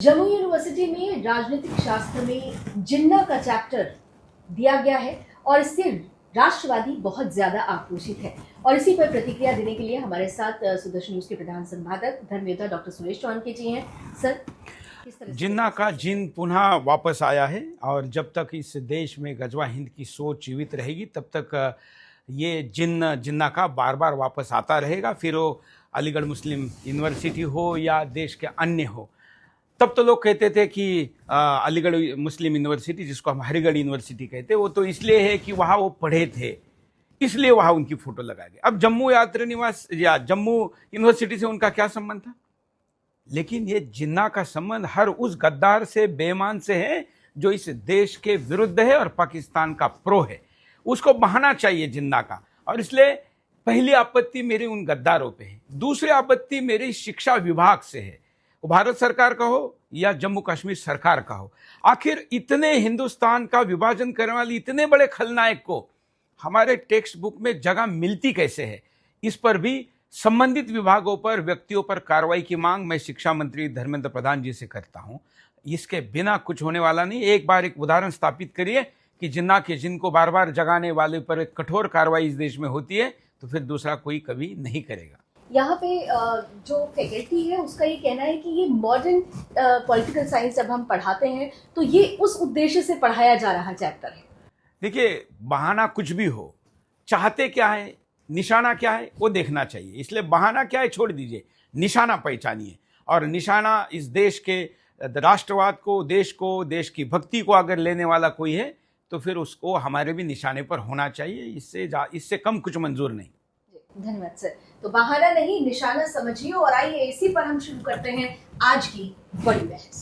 Jammu university में राजनीतिक शास्त्र में जिन्ना का चैप्टर दिया गया है और इससे राष्ट्रवादी बहुत ज्यादा आक्रोशित है। और इसी पर प्रतिक्रिया देने के लिए हमारे साथ सुदर्शन न्यूज के प्रधान संपादक धर्मयोद्धा डॉक्टर सुरेश चौहान जी हैं। सर, किस तरह जिन्ना का जिन पुनः वापस आया है और जब तक इस देश में गजवा हिंद की सोच जीवित रहेगी तब तक ये जिन्ना का बार बार वापस आता रहेगा। फिर वो अलीगढ़ मुस्लिम यूनिवर्सिटी हो या देश के अन्य हो। तब तो लोग कहते थे कि अलीगढ़ मुस्लिम यूनिवर्सिटी, जिसको हम हरिगढ़ यूनिवर्सिटी कहते हैं, वो तो इसलिए है कि वहाँ वो पढ़े थे, इसलिए वहाँ उनकी फोटो लगाई गई। अब जम्मू यात्री निवास या जम्मू यूनिवर्सिटी से उनका क्या संबंध था? लेकिन ये जिन्ना का संबंध हर उस गद्दार से, बेईमान से है जो इस देश के विरुद्ध है और पाकिस्तान का प्रो है। उसको बहाना चाहिए जिन्ना का। और इसलिए पहली आपत्ति मेरी उन गद्दारों पे है। दूसरी आपत्ति मेरी शिक्षा विभाग से है, वो भारत सरकार का हो या जम्मू कश्मीर सरकार का हो। आखिर इतने हिंदुस्तान का विभाजन करने वाले इतने बड़े खलनायक को हमारे टेक्स्ट बुक में जगह मिलती कैसे है? इस पर भी संबंधित विभागों पर, व्यक्तियों पर कार्रवाई की मांग मैं शिक्षा मंत्री धर्मेंद्र प्रधान जी से करता हूं। इसके बिना कुछ होने वाला नहीं। एक बार एक उदाहरण स्थापित करिए कि जिन्ना के जिनको बार बार जगाने वाले पर एक कठोर कार्रवाई इस देश में होती है तो फिर दूसरा कोई कभी नहीं करेगा। यहाँ पे जो फैकल्टी है उसका ये कहना है कि ये मॉडर्न पॉलिटिकल साइंस जब हम पढ़ाते हैं तो ये उस उद्देश्य से पढ़ाया जा रहा चैप्टर है। देखिए, बहाना कुछ भी हो, चाहते क्या है, निशाना क्या है, वो देखना चाहिए। इसलिए बहाना क्या है छोड़ दीजिए, निशाना पहचानिए। और निशाना इस देश के राष्ट्रवाद को, देश की भक्ति को अगर लेने वाला कोई है तो फिर उसको हमारे भी निशाने पर होना चाहिए। इससे कम कुछ मंजूर नहीं। धन्यवाद सर। तो बहाना नहीं, निशाना समझिए। और आइए इसी पर हम शुरू करते हैं आज की बड़ी बहस।